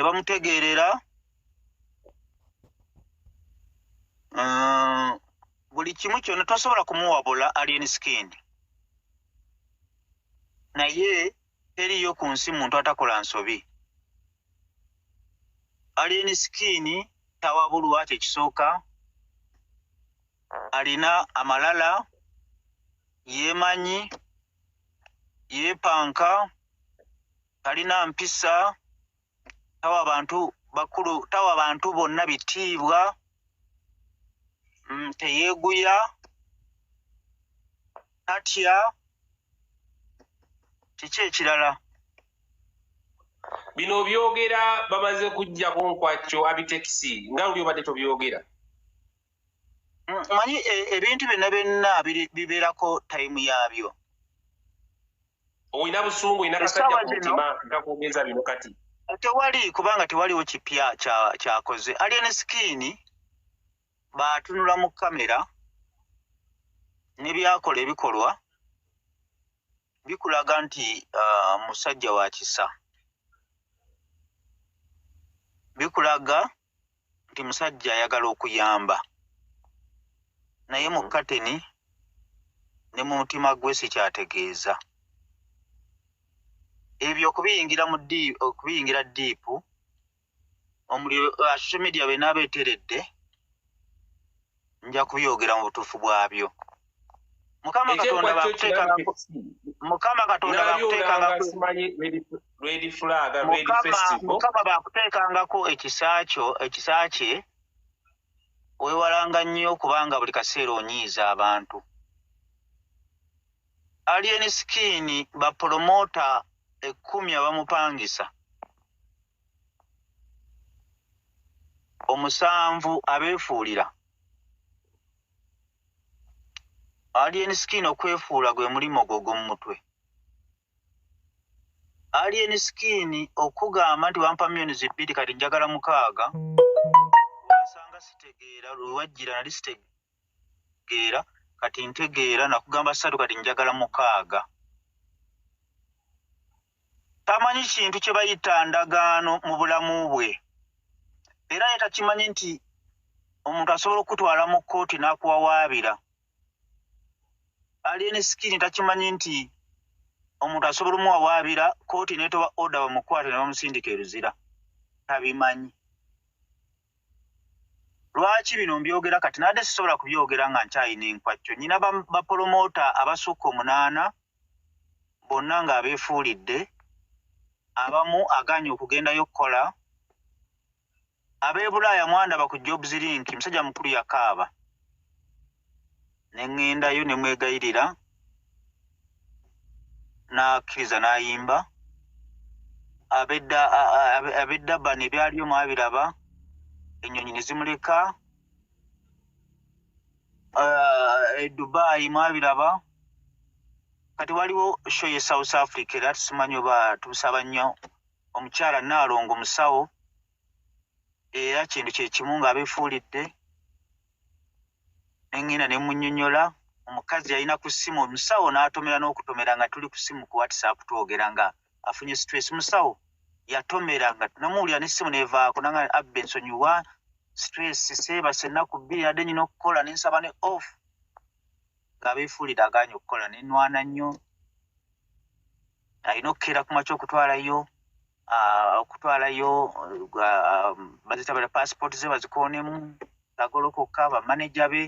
tebamutegeerera buli kimu kyonna tosobola kumuwabula alien skin naye teriyo ku nsi muntu atakola nsobi alien skin tawabulwa kyekisooka alina amalala yemanyi yepanka talina mpisa tawa abantu bakulu tawa abantu bonna bitiibwa teyeeguya tatya kiki ekirala bino byogera bamaze kujja ku Nkwacho Abitex nga luli obadde tobyogera manyi ebintu byonna bibeerako tayimu yaabyo oyina busungu oyina kasajja ku mutima gakwogeza bino kati tewali kubanga tewaliwo kipya kyakoze alien skin baatunula mu kamera n'ebyakola ebikolwa bikulaga nti musajja wa kisa bikulaga nti musajja ayagala okuyamba naye mu kateni ne mu mutima gwe sikyategeeza ebyo okubiyingira diipu omuli social media benaaba eteredde nja kubyogera mu butuufu bwabyo Mukama Katonda bakuteekangako Mukama bakuteekangako ekisa kye weewalanga nnyo kubanga buli kaseera onyiiza abantu alien skin bapromota 10 abamupangisa 7 abeefuulira alien skin okwefuula gwe mulimo gw'omu mutwe alien skin okugamba nti wampa millions 2 kati njagala 6 wasanga sitegeera lwewajjira nali sitegeera kati ntegeera nakugamba 3 kati njagala 6 tamanyi kintu kye bayita ndagaano mu bulamu bwe era ye takimanyi nti omuntu asobola okutwala mu kkooti n'akuwawaabira alien skin takimanyi nti omuntu asobola omuwawaabira kkooti neetoba oda bamukwate ne bamusindika eruzira tabimanyi lwaki bino mbyogera kati nadde sisobola kubyogera nga nkyayina Nkwacho nyina bapromota abasukka 8 bonna ng'abeefuulidde abamu aganye okugendayo okukola ab'e Bulaaya mwandaba ku Jobs Link musajja mukulu yakaaba ne ŋŋendayo ne mwegayirira n'akkiriza n'ayimba ab'Eddabani byaliyo mwabiraba ennyonyi ne zimuleka Dubai mwabiraba kati waliwo show ye South Africa era tusimanyi oba tusaba nnyo omukyala Naalongo musawo era kintu kye kimu ng'abeefuulidde nengenda ne munnyonnyola omukazi yalina ku ssimu omusawo n'atomera n'okutomera nga tuli ku ssimu ku WhatsApp twogera nga afunye stress musawo yatomera nga namuwulira n'essimu neevaako nanga abbe nsonyiwa stress seebase ennaku 2 adde nyina okukola nensaba ne off ng'abeefuulidde aganye okukola nenwana nnyo alina okukeera ku makya okutwalayo bazitabala passport ze bazikoonemu agolokoka bamaneja be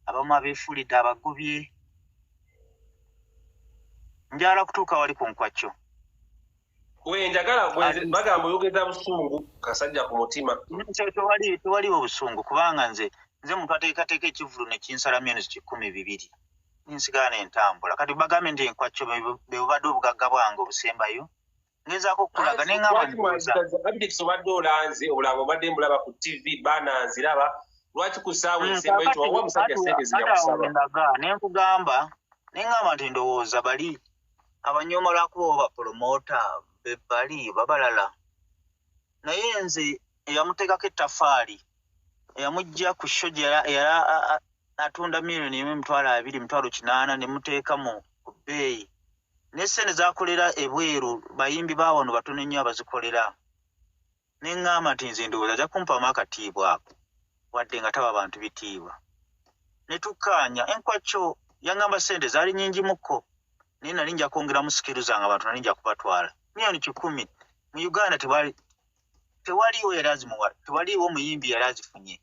abamu abeefuulidde abagobye njala kutuuka wali ku Nkwacho njagala bagamba oyogeza busungu kasajja ku mutima tewaliwo busungu kubanga nze muntu ateekateeka ekivulu ne kinsala millions 12 ninsigala n'entambula kati bagambe nti Nkwacho be bubadde obugagga bwange obusembayo ngezaako okulaga Abitex obadde olanze obulaba obadde mbulaba ku TV baana nziraba lwaki ku ssaawa esembayo tiwawa musajja sente zijakusaba nenkugamba neŋŋamba nti ndowooza bali abanyoomala kuba bapromota bali babalala naye nze eyamuteekako ettafaali eyamugja ku sho yala atunda millioni 1,200,800 ne muteeka mu ku bbeeyi n'essente z'akolera ebweru bayimbi baawano batono nnyo abazikolera neŋŋamba nti nze ndowooza ajja kumpamu akatiibwa ako wadde nga taba abantu bitiibwa. Ne tukkaanya. Nkwacho yaŋŋamba ssente zaali nnyingi mukko naye nali nja kwongeramu sikiru zange abantu nali nja kubatwala miliyoni 10. Mu Uganda tewaliwo yali azimuwa, tewaliwo muyimbi yali azifunye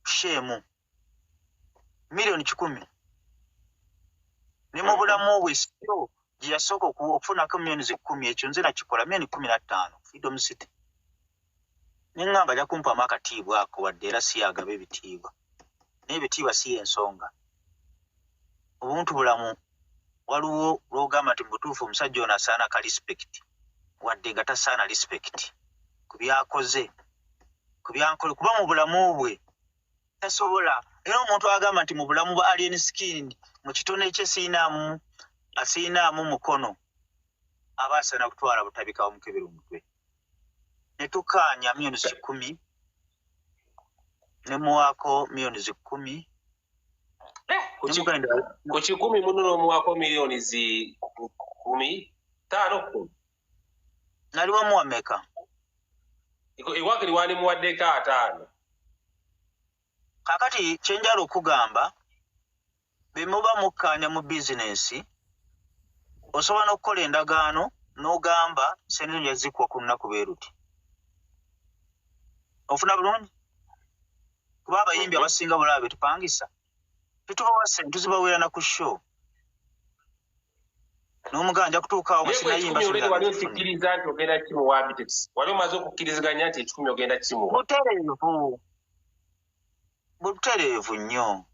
sheemu miliyoni 10. Ne mu bulamu bwe sityo gye yasooka okufunako miliyoni 10, ekyo nze nakikola miliyoni 15 Freedom City. Neŋŋamba ajja kumpamu akatiibwa ako wadde era si yagaba ebitiibwa. Naye ebitiibwa si y'ensonga. Obuntu bulamu waliwo lw'ogamba nti mu butuufu omusajja ono asaana ka respect wadde nga tasaana respect ku byakoze, ku byankole, kuba mu bulamu bwe tasobola. Era omuntu agamba nti mu bulamu bwa alien skin mu kitone kye asiinaamu mukono aba asaana kutwala butabika omukebera omutwe. Ne tukkaanya miliyoni 10 ne muwaako miliyoni 10. Ku 10 muno n'omuwaako miliyoni 10 5. Nali wamuwa mmeka? Ewaakiri wali muwaddeko 5. Kaakati kye njala okugamba be muba mukkaanya mu bizinensi osobola n'okukola endagaano n'ogamba sente yazikuwa ku lunaku bwe ruti. Ofuna bulungi? Kuba abayimbi abasinga bulaba be tupangisa tetubawa ssente tuzibaweera na ku show. N'omuganja kutuukaawo bwe sinayimba wali okikkiriza nti ogenda kimuwa Abitex? Wali omaze okukkiriziganya nti 10 ogenda kimuwa? Butereevu nnyo.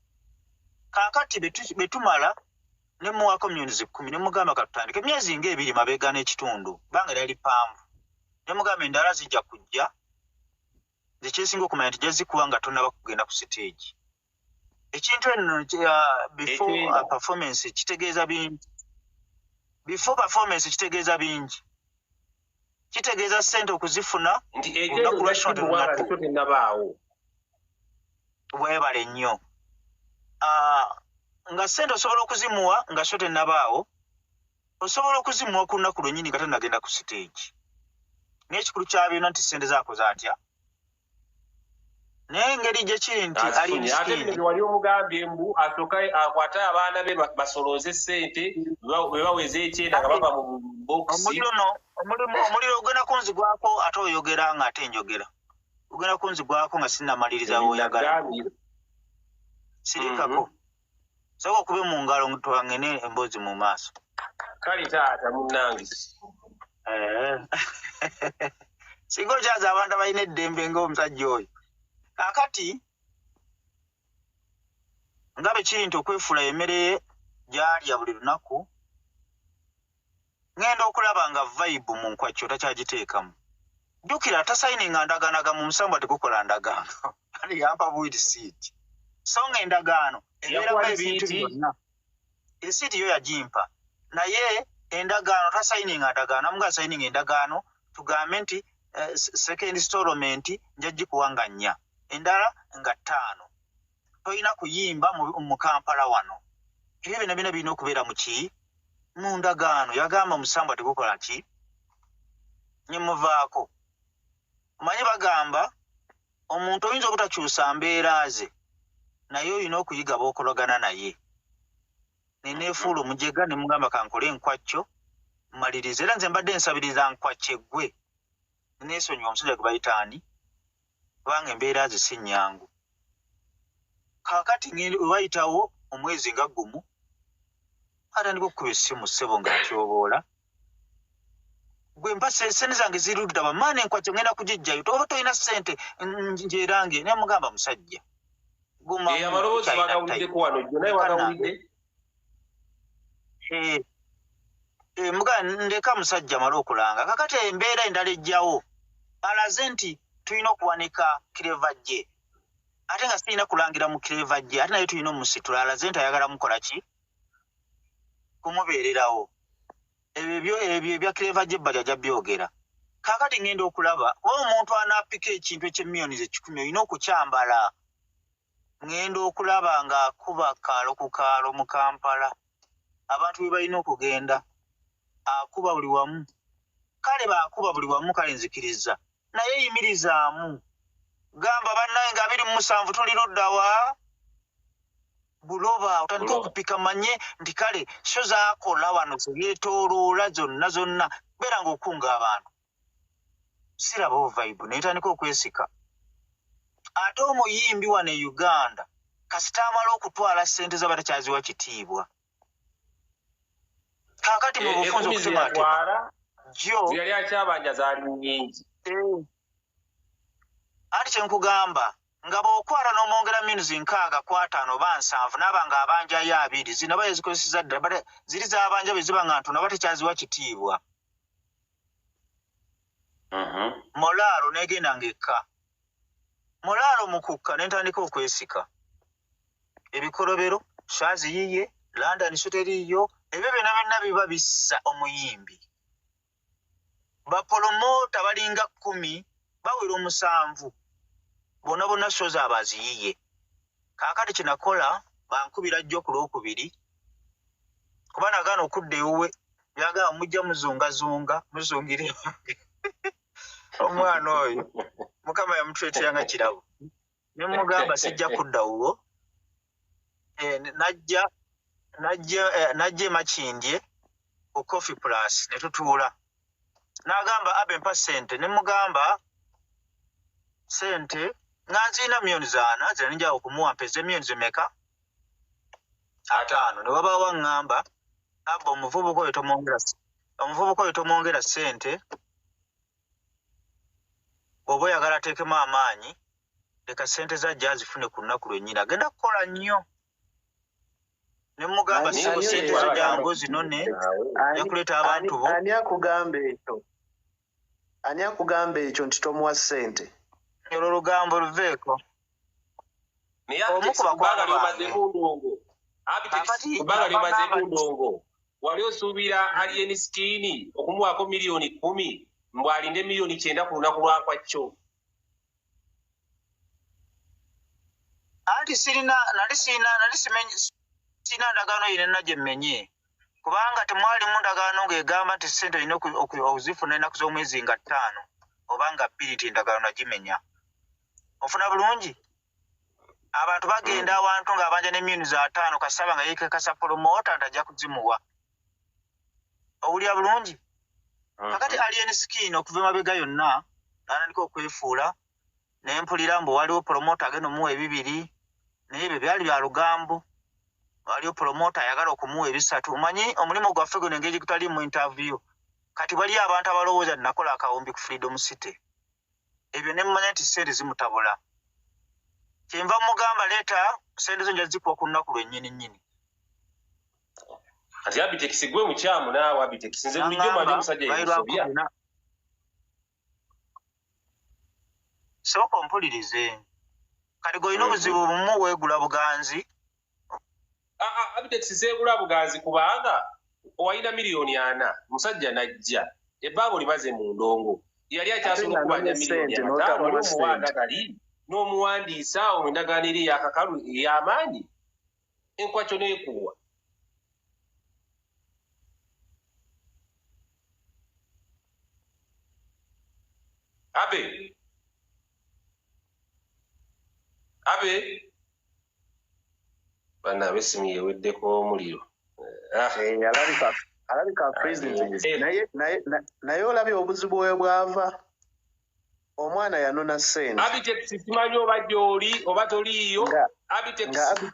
Kaakati be tumala ne muwaako miliyoni 10 ne mugamba katutandike emyezi nga2 mabega n'ekitundu banga lyali panvu. Ne mugamba endala zijja kujja nze kyesinga okumanya nti jazikuwa nga tonnaba kugenda ku stage. Ekintu eno before performance kitegeeza bingi. Before performance kitegeeza bingi. Kitegeeza ssente okuzifuna olunaku lwa shot ennabaawo. Weebale nnyo. Nga ssente osobola okuzimuwa nga shot ennabaawo, osobola okuzimuwa ku lunaku lwennyini nga tannagenda ku stage. N'ekikulu kya byonna nti ssente zaako zaatya. Naye engeri gye kiri nti ali ate wali omugambye mbu asooka akwate abaana be basolooze ssente bwe baweze 9 nga bava mu bokisi. Omuliro ogenda kunzigwako ate oyogera nga ate njogera. Ogenda kunzigwako nga sinnamaliriza oyagala. Sirikako. Sooka okube mu ngalo twangene emboozi mu maaso. Kale taata munnange. Singa okyaza abantu abalina eddembe ng'omusajja oyo. Kaakati nga bwe kiri nti okwefuula emmere gy'alya buli lunaku, ngenda okulaba nga vibe mu Nkwacho takyagiteekamu. Jjukira tasayininga ndagaanaga mu musango tegukola ndagaano. Ali yampa bwiri siiti. So ng'endagaano ebeeramu ebintu byonna. Esiiti yo yagimpa. Naye endagaano tasayininga ndagaano. Amuga asayininga endagaano tugambe nti second installment nja gikuwa nga 4. Endala nga 5. Toyina kuyimba mu Kampala wano. Ebyo byonna birina okubeera mu ki? Mu ndagaano. Yagamba omusango tegukola ki? Nyemuvaako. Omanyi bagamba omuntu oyinza obutakyusa mbeera ze naye olina okuyiga b'okolagana naye. Neneefuula omujega ne mugamba kankole Nkwacho mmaliriza. Era nze mbadde nsabiriza Nkwacho eggwe. Neneesonyiwa omusajja gwe bayita ani? Kubanga embeera ze si nnyangu. Kaakati wayitawo omwezi nga gumu atandika okukuba essimu ssebo ng'atyoboola. Gwe mpa ssente zange zirudda bamaana Nkwacho ngenda kugijjayo toba tolina ssente njerange. Naye mugamba musajja amaloboozi bagawuliddeko wano jjo naye wagawulidde. Muga ndeka musajja mala okulanga. Kakati embeera endala ejjawo alaze nti tulina okuwanika kirevajje. Ate nga sirina kulangira mu kirevajje ate naye tulina omusitula. Alaze nti ayagala mukola ki? Kumubeererawo. Ebyo ebya kirevajje bajja ajja byogera. Kakati ngenda okulaba omuntu anaapika ekintu eky'emiliyoni 10 olina okukyambala. Ngenda okulaba ng'akuba kaalo ku kaalo mu Kampala. Abantu be balina okugenda akuba buli wamu. Kale baakuba buli wamu kale nzikiriza. naye yimirizaamu gamba bannaye nga 27 tuli luddawa buloba otandika okupika manye nti kale sho zaakola wano zebyetooloola zonna beera ng'okunga abantu siraba vibe netandika okwesika ate omuyimbi wano e Uganda kasita amala okutwala ssente z'abatakyaziwa kitiibwa kaakati mu bufunza okutematema jo yali akyabanja zaali nnyingi ati kyenkugamba nga bw'okwala n'omwongera minuzi 6 ku 5 oba 7 naaba nga abanjayo 2 zino ba ezikozeseza ddala ziri z'abanja bwe ziba nga ntono batakyaziwa kitiibwa molaalo negenda ng'ekka molaalo mukukka nentandika okwesika ebikolobero shazi yiye London shoteriyo ebyo byonna biba bissa omuyimbi bapolomota balinga 10 bawera 7 bonna shows abaziyiye kaakati kinakola bankubira jjo ku Lwokubiri kuba nagaana okudda ewuwe byagala mujja muzungazunga muzungire omwana oyo mukama yamutwetera nga kirabo ne mugamba sijja kudda wuwo najja makindye ku Coffee Plus ne tutuula n'agamba abe mpa ssente ne mugamba ssente nga nzina millioni 4 zira ninja okumuwa mpeze millioni zimeka 5 ne wabaawo ngamba abo omuvubuka oyo tomwongera ssente oba oyagala ateekemu amaanyi leka ssente zajja azifune ku lunaku lwennyini agenda kukola nnyo ne mugamba sibo ssente zojangu zinone yakuleeta abantu bo ani akugamba ekyo nti tomuwa ssente olwo lugambo luveeko kubanga lyomaze mu ndongo wali osuubira Aleese Skin okumuwaako milioni 10 mbw alinde milioni 9 ku lunaku lwa Nkwacho anti sirina ndagaano yenna gye mmenye kubanga temwalimu ndagaano ng'egamba nti ssente olina okuzifuna ennaku z'omwezi nga 5 oba nga 2 ti ndagaano nagimenya ofuna bulungi abantu bagenda awantu ng'abanja ne millioni 5 kasaba nga yeekekasa promota ntajja kuzimuwa owulira bulungi kakati Aleese Skin okuva emabega yonna n'atandika okwefuula ne mpulira mbu waliwo promota agenda omuwa 2 naye ebyo byali bya lugambo waliwo promota ayagala okumuwa 3 omanyi omulimu gwaffe guno engeri gutali mu interview kati waliyo abantu abalowooza nakola akawumbi ku Freedom City ebyo ne mmanya nti ssente zimutabula kyenva mugamba leeta ssente zo nja zikuwa ku lunaku lwennyini ati Abitex gwe mukyamu naawe Abitex nze bulijjo mali omusajja yesobya sooka ompulirize kati gweolina obuzibu bumu weegula buganzi Abitex zeegula buganzi kubanga owalina milioni 4 musajja najja ebbanga olimaze mu ndongo yali akyasobola okubanja milioni 5 wali omuwanda kali n'omuwandiisa omwendagaano eri eyakakalu ey'amaanyi Nkwacho neekuwa abe bana abesimu yeweddeko omuliro alabika president naye olabye obuzibu bwe bwava omwana yanona ssente Abitex simanyi oba gy'oli oba toliiyo Abitex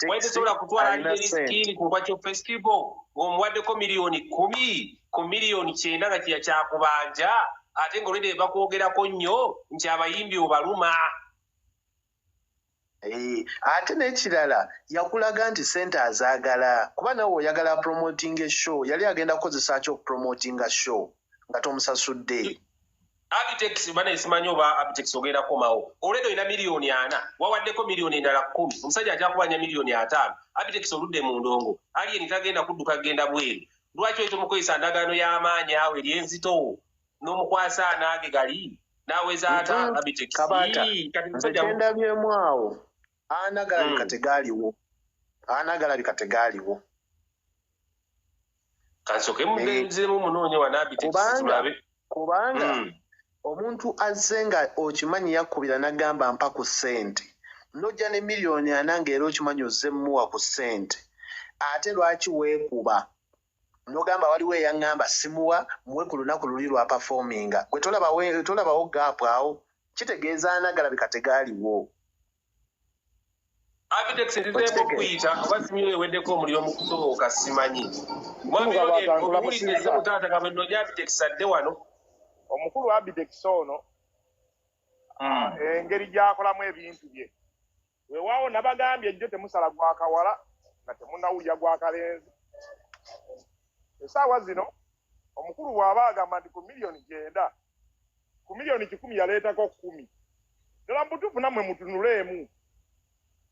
waitesobola kutwala Aleese Skin ku Nkwacho festival ng'omuwaddeko milioni 10 ku milioni 9 nga kiya kyakubanja ate ng'olwedde bakwogerako nnyo nti abayimbi obaluma ate n'ekirala yakulaga nti ssente azaagala kuba nawe oyagala promoting show yali agenda kukozesa ki okupromotinga show nga tomusasudde Abitex bana isimanyi oba Abitex ogenda komawo olwedde olina milioni 4 wawaddeko milioni endala 10 omusajja akyakubanja milioni 5 Abitex oludde mu ndongo Alien tagenda kudduka genda bweru lwaki oyo tomukozesa ndagaano y'amaanyi awo eri enzito n'omukwasa anaage gali naaweza ata Abitex kagenda byemu awo anagala bikategaaliwo kansoke mugenzemu munoonye wana Abitex tulabe kubanga omuntu azze nga okimanyi yakubira n'agamba mpa ku ssente n'ojja ne miliyoni 4 ng'era okimanyi ozze mmuwa ku ssente ate lwaki weekuba n'ogamba waliwo eyaŋŋamba simuwa muwe ku lunaku luli lwa performinga gwe tolabawo gaapu awo kitegeeza anagalabika tegaaliwo. Abitex ntizeemu okuyita oba simiro eweddeko omuliro mu kusooka simanyi. Mwami obuulirize mutaata kabwenno gya Abitex adde wano. Omukulu Abitex ono engeri gy'akolamu ebintu bye. Weewaawo nabagambye ejjo temusala gwa kawala nga temunnawulya gwa kalenzi. Essaawa zino omukulu bw'aba agamba nti ku miliyoni 9 ku miliyoni 10 yaleetako 10. Ddala mutuufu nammwe mutunuleemu.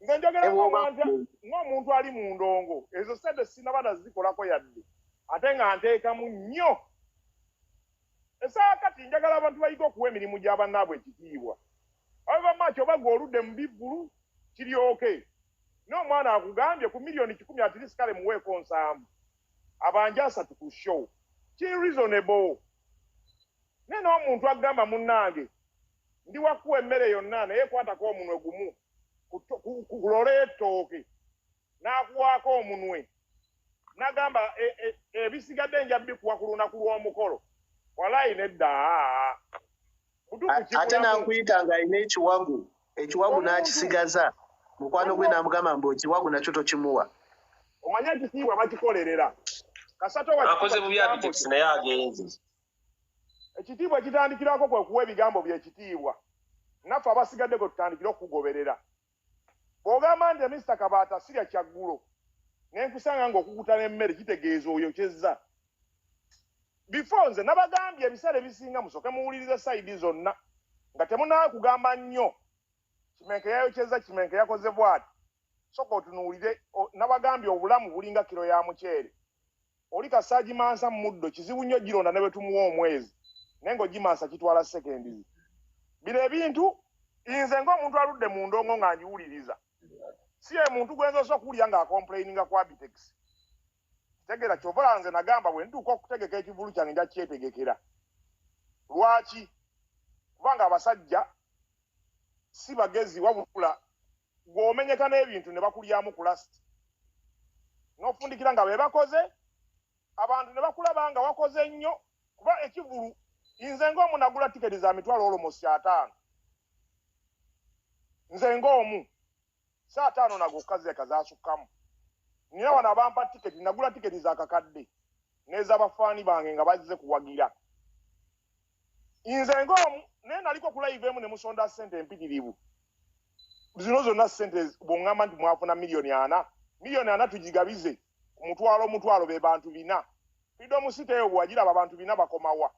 Nze njogera ng'omuntu ali mu ndongo ezo ssente sinaba nazikolako yadde ate nga nteekamu nnyo. Essaawa kati njagala abantu bayiga okuwa emirimu gya bannaabwe ekitiibwa. Aba Nkwacho oba gw'oludde mu bibbulu kiryoke. N'omwana akugambye ku miliyoni 10 at least kale muweeko 7. Abanja 3 ku show. Kiri reasonable. Nene omuntu agamba munnange ndi wakuwa emmere yonna naye kwatako omunwe gumu kulole ettooke n'akuwaako omunwe n'agamba ebisigadde nja bikuwa ku lunaku lw'omukolo walayi nedda ate n'akuyita ng'alina ekiwagu n'akisigaza mukwano gwe n'amugamba mbu ekiwagu nakyo tokimuwa. Omanya ekitiibwa bakikolerera kasato akoze bubi Abitex naye agenze. Ekitiibwa kitandikirako kwe kuwa ebigambo by'ekitiibwa naffe abasigaddeko tutandikire okugoberera. Bw'ogamba nti Mr. Kabaata sirya kyaggulo n'enkusanga ng'okukuta n'emmere kitegeeza oyo kyezza. Before nze nabagambye ebiseera ebisinga musooke muwulirize sayidi zonna nga temunaawe kugamba nnyo Kimenke yayokyezza Kimenke yakoze bw'ati. Sooka otunuulire nabagambye obulamu bulinga kiro ya muceere. Oli kasaagimansa mu muddo kizibu nnyo gironda ne bwe tumuwa omwezi naye ng'ogimansa kitwala sekendi. Bino ebintu nze ng'omuntu aludde mu ndongo nga njiwuliriza si ye muntu gwenzosa okuwulira ng'akomplaininga ku Abitex. Tegera kyova nze nagamba bwe ntuuka okutegeka ekivulu kyange nja kyetegekera. Lwaki? Kubanga abasajja si bagezi wabula gw'omenyeka n'ebintu ne bakulyamu ku lasti. N'ofundikira nga be bakoze abantu ne bakulaba nga wakoze nnyo kuba ekivulu nze ng'omu nagula tiketi za mitwalo almost 5. Nze ng'omu saa 5 nago kazi kazaasukkamu. Nina wano abampa tiketi nagula tiketi za kakadde n'ez'abafaani bange nga bazze kuwagira. Nze ng'omu naye naliko ku live emu ne musonda ssente empitirivu. Zino zonna ssente bw'oŋŋamba nti mwafuna miliyoni 4. Miliyoni 4 tugigabize ku mutwalo be bantu 4. Freedom City eyo bw'wagiraba abantu 4 bakomawa.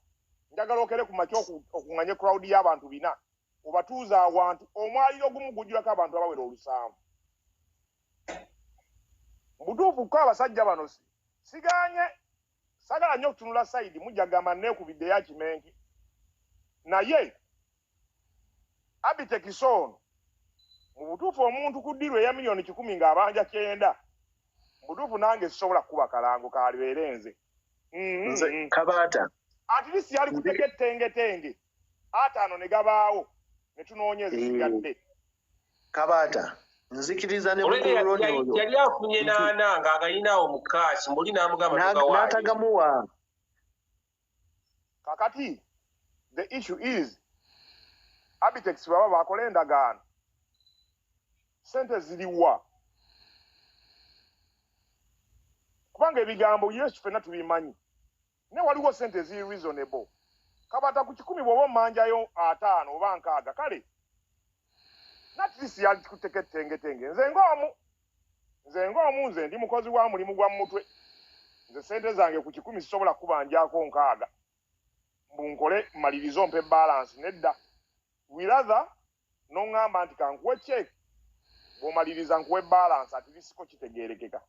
Njagala okere ku makya okuŋŋanya crowd y'abantu 4. Obatuuza awantu omwaliro gumu gujjulako abantu abawera 7. Mubutuufu ko abasajja bano siganye sagala nnyo okutunula sayidi mujja gamba neekubidde ya Kimenke. Naye Abitex ono mu butuufu omuntu ku ddiru eya miliyoni 10 ng'abanja 9 mu butuufu nange sisobola kukuba kalango kalibeere nze. Nze Kabaata at least yali kuteka ettenge 5 ne gabaawo ne tunoonyeza sigadde. Kabaata nzikiriza ne mukulu oyo yali afunye n'ana ng'agayinaawo mu kaashi mbuli n'amugamba n'atagamuwa. Kakati the issue is Abitex baba bakola endagaano sente ziriwa kubanga ebigambo Yesu ffenna tubimanyi ne waliwo sente ziri reasonable. Kabaata ku 10 bw'oba ommanjayo 5 oba 6 kale natrisi yali kuteka ettenge. Nze ng'omu nze ndi mukozi wa mulimu gwa mutwe. Nze sente zange ku 10 sisobola kubanjako 6 mbunkole malirizo mpe balance nedda. Wirather n'oŋŋamba nti kankuwe check bw'omaliriza nkuwe balance ati bisiko kitegeerekeka.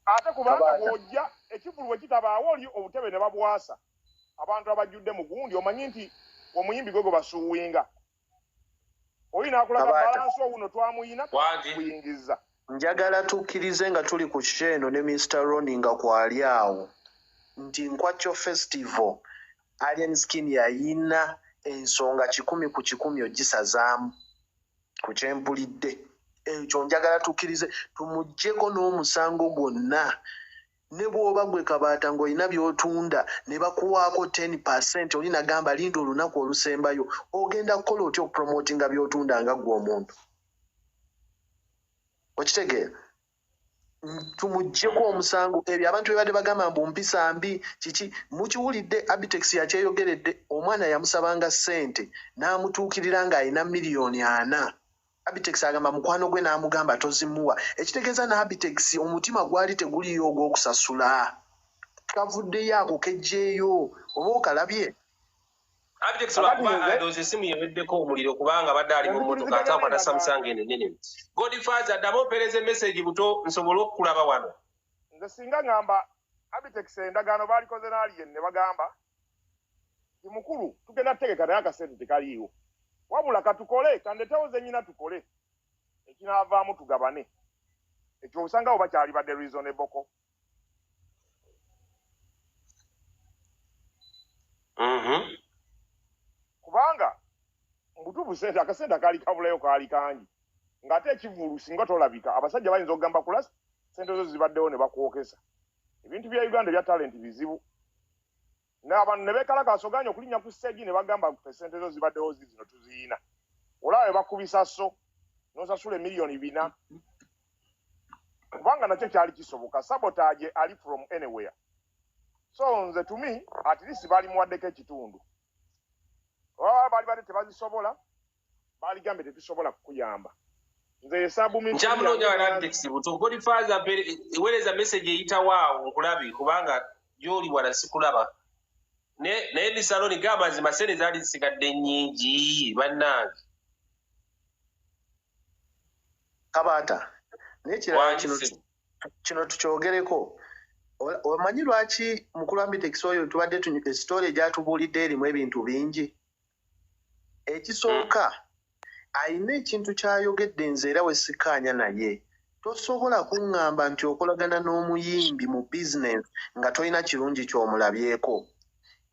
Ate kubanga bw'ojja ekivulu bwe kitabaawo oli obutebe ne babwasa abantu abajjudde mu gundi omanyi nti omuyimbi gwe basuuwinga. Oyina akulaga balance owuno twamuyina kuyingiza. Njagala tukkirize nga tuli ku kisheno ne Mr. Ronnie nga kwali awo nti Nkwacho Festival Alien Skin yayina ensonga 10 ku 10 ogisazaamu ku kyempulidde. Ekyo njagala tukkirize tumuggyeko n'omusango gwonna. Ne bw'oba gwe Kabaata ng'olina by'otunda ne bakuwaako 10% oli nagamba linda olunaku olusembayo ogenda kukola otya okupromotinga by'otunda nga ggwe omuntu. Okitegeera? Tumuggyeko omusango ebyo abantu bye badde bagamba mbu mpisa mbi kiki mukiwulidde Abitex yakyeyogeredde omwana yamusabanga ssente n'amutuukirira ng'alina miliyoni 4. Abitex agamba mukwano gwe n'amugamba tozimuwa. Ekitegeeza na Abitex omutima gwali teguliyo ogw'okusasula. Kavuddeyo ako kejjeeyo oba okalabye. Abitex lwakuba adoze essimu yeweddeko omuliro kubanga badde ali mu mmotoka atakwata Samsung enene. Godfather addamu opereze message buto nsobole okukulaba wano. Nze singa ngamba Abitex endagaano baalikoze n'alien ne bagamba ti mukulu tugenda tutegeka naye akasente tekaliiwo. Wabula katukole kandetewo ze nnyina tukole ekinaavaamu tugabane. Ekyo osanga oba kyali badde reasonable ko. Kubanga mbutuufu sente akasente akaali kabulayo kaali kangi ng'ate ekivulu singa tolabika abasajja bayinza okugamba kula sente zo zibaddewo ne bakwokesa. Ebintu bya Uganda ebya talenti bizibu. N'abantu ne beekalakaasoganya okulinnya ku sseegi ne bagamba sente zo zibaddewo zino tuziina. Olaba bakubisa so n'osasula miliyoni 4. Kubanga nakyo kyali kisoboka. Sabotage ali from anywhere. So nze to me at least bali muwaddeko ekitundu. Bali badde tebazisobola bali gambe tetusobola kukuyamba. Nze hesabu mingi nchamunoonya wa Abitex buto Godfather ewereza message eyita waawo nkulabi kubanga gy'oli wala sikulaba. Naye ni saloni g'amazima sente zaali zisigadde nnyingi bannange. Kabaata n'ekirala kino tukyogereko. Omanyi lwaki mukulu Abitex oyo tubadde story gyatubuulidde erimu ebintu bingi. Ekisooka ayina ekintu ky'ayogedde nze era we sikkaanya naye. Tosobola kuŋŋamba nti okolagana n'omuyimbi mu business nga tolina kirungi ky'omulabyeko.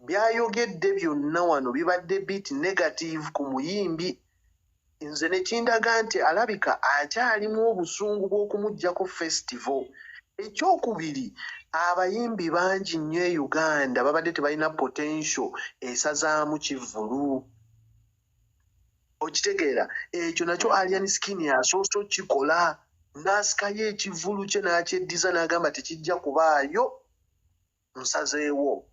Byayogedde byonna wano bibadde bit negative ku muyimbi. Nze ne kindaga nti alabika akyalimu obusungu bw'okumuggyako festival. Ekyokubiri abayimbi bangi nnyo e Uganda babadde tebalina potential esazaamu kivulu. Okitegeera ekyo nakyo Alien Skin yasoose okikola n'asikayo ekivulu kye n'akyeddiza n'agamba tekijja kubaayo nsazeewo.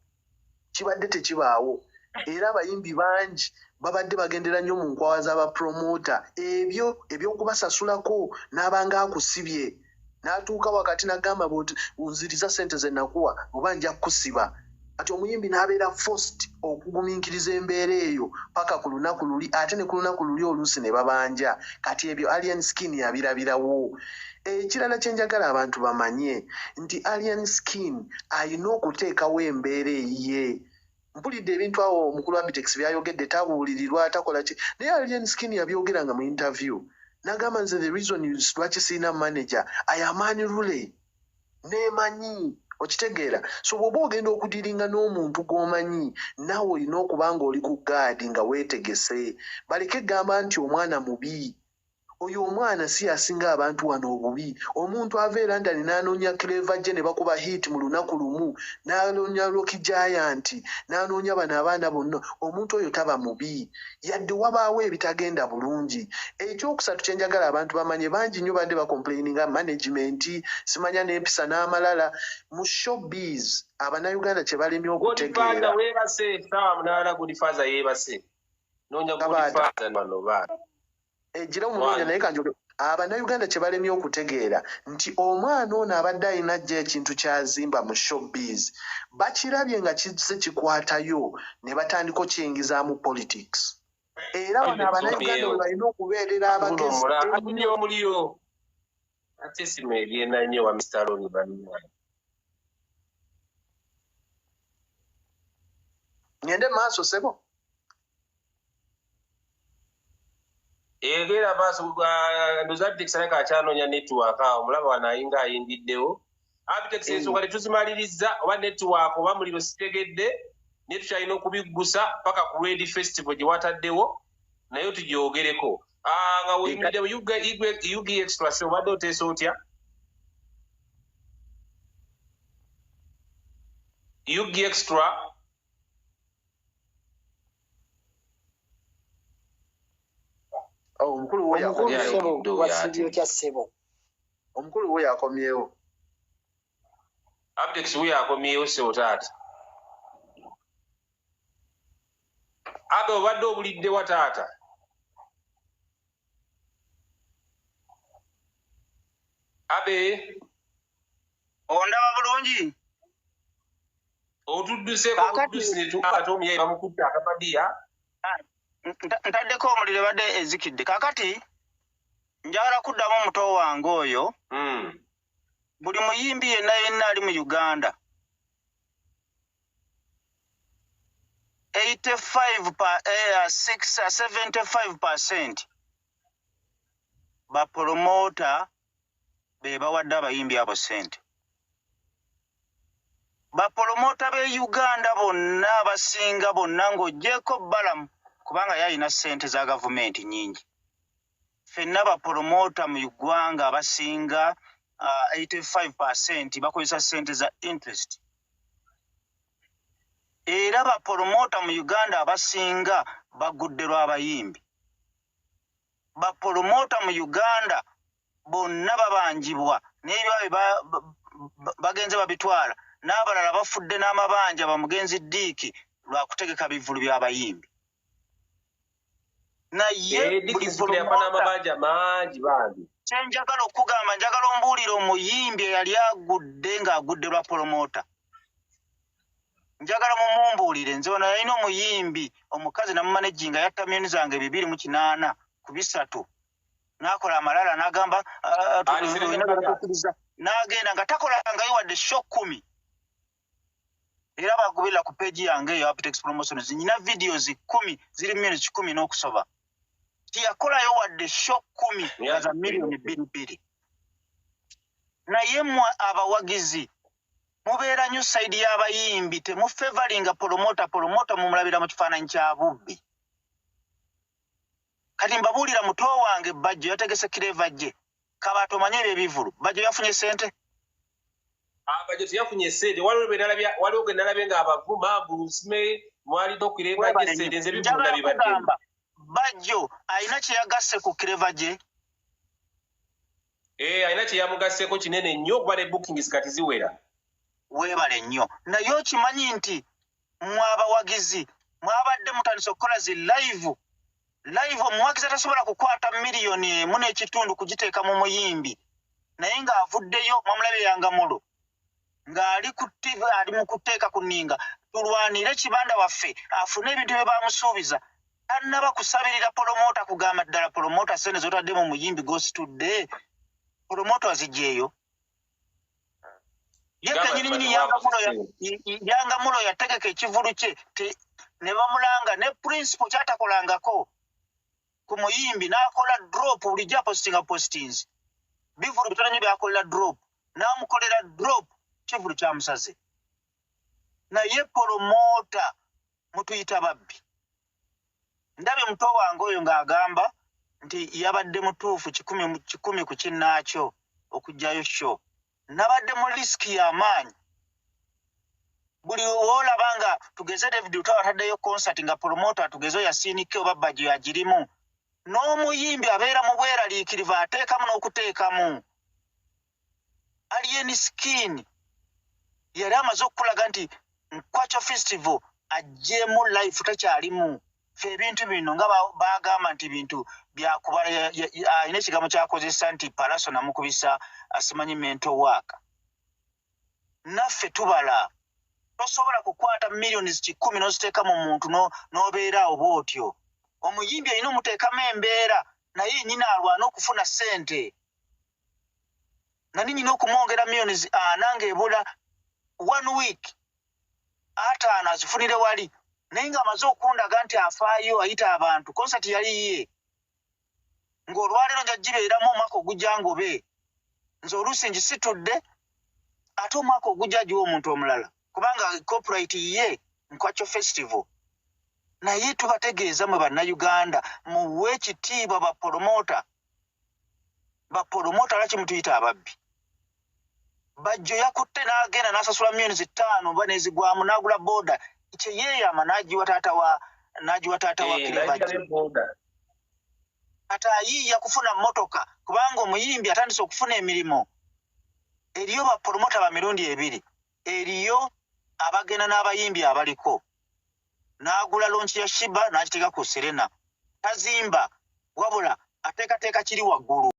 Kibadde tekibaawo era abayimbi bangi babadde bagendera nnyo mu nkwawa z'abapromota ebyo ebyokubasasulako n'abanga akusibye n'atuuka wakati n'agamba nziriza ssente ze nakuwa oba nja kukusiba. Ati omuyimbi n'abeera forced okugumiikiriza embeera eyo paka ku lunaku luli ate ne ku lunaku luli oluusi ne babanja. Kati ebyo Alien Skin yabirabirawo. Ekirala kye njagala abantu bamanye nti Alien Skin alina okuteekawo embeera eyiye. Mpulidde ebintu awo omukulu Abitex byayogedde tabuulirirwa takola ki naye Alien Skin yabyogeranga mu interview n'agamba nze the reason lwaki sirina manager ayamaani rule neemanyi. Okitegeera so bw'oba ogenda okudiringa n'omuntu gw'omanyi naawe olina okuba nga oli ku gaadi nga weetegese. Baleke gamba nti omwana mubi. Oyo omwana si asinga abantu wano obubi. Omuntu ava e London n'anoonya Clever gye ne bakuba hit mu lunaku lumu n'anoonya Rocky Giant n'anoonya bano abaana bonna. Omuntu oyo taba mubi yadde wabaawo ebitagenda bulungi. Ekyokusatu kye njagala abantu bamanye bangi nnyo badde bakomplaininga management simanya n'empisa n'amalala mu showbiz Abannayuganda kye balemye okutegeera. Godfather weebase saawa munaana Godfather yeebase. Noonya Godfather maloba. Ejira omulungi naye kanjoge Abannayuganda kye balemye okutegeera nti omwana ono abadde alina ajja ekintu kyazimba mu showbiz bakirabye nga kizze kikwatayo ne batandika okyingizaamu politics. Era wano Abannayuganda balina okubeerera abagezi. Omuliro ate simu egenda nnyo wa Mr. Loni banna. Ngende maaso sebo. Egera maaso ndoza Abitex aleka akyanoonya network omulaba wano ayinga ayingiddewo. Abitex ensonga tetuzimaliriza oba network oba muliro sitegedde naye tukyalina okubiggusa paka ku Red Festival gye wataddewo naye tugyogereko. Nga weyimiridde Yugi Extra se obadde oteesa otya? Yugi Extra omukulu we yakomyewo. Abitex we yakomyewo se otaata. Abe obadde obulidde wa taata? Abe ondaba bulungi? Otudduseeko obuddusi ne tukatomye bamukutte akapadiya. Ntaddeko omuliro badde ezikidde. Kakati njagala kuddamu omuto wange oyo. Buli muyimbi yenna ali mu Uganda 75% bapromota be bawadde abayimbi abo sente. Bapromota be Uganda bonna abasinga bonna ng'oggyeko Balamu kubanga yalina sente za gavumenti nnyingi. Ffenna bapromota mu Uganda abasinga 85% bakozesa sente za interest. Era bapromota mu Uganda abasinga bagudderwa abayimbi. Bapromota mu Uganda bonna babanjibwa n'ebyo bagenze babitwala n'abalala bafudde n'amabanja bamugenzi Diiki lwa kutegeka bivulu by'abayimbi. Naye buli n'amabanja mangi bangi. Kyenjagala okugamba njagala ombuulira omuyimbi eyali agudde ng'agudde lwa promota. Njagala mumumbuulire nze ono yalina omuyimbi omukazi namumanejinga yatta millioni zange 280 ku 3 n'akola amalala n'agamba n'agenda nga takolangayo wadde show 10 era bagubira ku page yange eyo Abitex Promotions nyina videos 10 ziri millioni 10 n'okusoba tiyakolayo wadde show 10 za millioni 2. Naye mwa abawagizi mubeera nnyo side y'abayimbi temufavoringa promota mumulabira mu kifaananyi kya bubbi. Kati mbabuulira muto wange Bajjo yategese kireva gye Kabaato omanye ebyo ebivulu Bajjo yafunye sente? Bajjo teyafunye sente. Waliwo gwe nalabye ng'abavuma Bruce mwalina okireva gye sente nze bivulu nabibadde. Bajjo alina kye yagasse ku kireva gye? Alina kye yamugasseeko kinene nnyo kuba ne bookings kati ziwera. Weebale nnyo. Naye okimanyi nti mwabawagizi mwabadde mutandise okukola zi live omuwagizi atasobola kukwata millioni 1.5 kugiteeka mu muyimbi naye ng'avuddeyo mwamulabe Yangamulo ng'ali ku TV ali mu kuteeka ku nninga tulwanire kibanda waffe afune ebintu bye bamusuubiza tannaba kusabirira promota kugamba ddala promota sente zotadde mu muyimbi gositudde promota wazijjeeyo. Yekenyini Yangamulo yategeka ekivulu kye ne bamulanga ne principal kyatakolangako ku muyimbi n'akola drop bulijjo apostinga postings bivulu bitono nnyo byakolera drop n'amukolera drop kivulu kyamusaze. Naye promota mutuyita babbi. Ndabye muto wange oyo ng'agamba nti yabadde mutuufu 10 ku kinnaakyo okugjayo show. Nabadde mu risiki y'amaanyi. Buli wolaba nga tugeze David Utawa taddeyo concert nga promota tugeze yasiinike oba Bajjo yagirimu. N'omuyimbi abeera mu bweraliikirivu ateekamu n'okuteekamu. Alien Skin yali amaze okulaga nti Nkwacho Festival ajjeemu life takyalimu. Fe ebintu bino nga bagamba nti bintu byakuba alina ekigambo kyakozesa nti palaso namukubisa asimanyi mental work. Naffe tubala. Tosobola kukwata millioni 10 n'oziteeka mu muntu n'obeeraawo bw'otyo. Omuyimbi alina omuteekamu embeera naye nyina alwana okufuna sente. Nani nyina okumwongera millioni 4 ng'ebula 1 week. Ataano azifunire wali. Naye ng'amaze okundaga nti afaayo ayita abantu. Konsati yali ye. Ng'olwaleero nja gibeeramu omwaka ogujja ngobe. Nze oluusi ngisitudde ate omwaka ogujja agiwa omuntu omulala. Kubanga copyright ye Nkwacho festival naye tubategeeza mu bannayuganda muwe ekitiibwa bapromota lwaki mutuyita ababbi bajjo yakutte n'agenda n'asasula millions 5 oba n'ezigwamu n'agula boda kyeyeeyama n'agiwa taata wa kiribajjo kati ayiiya kufuna mmotoka kubanga omuyimbi atandise okufuna emirimu eriyo bapromota ba mirundi ebiri eriyo abagenda n'abayimbi abaliko n'agula lonchi ya Shiba n'agiteeka ku Serena tazimba wabula ateekateeka kiri waggulu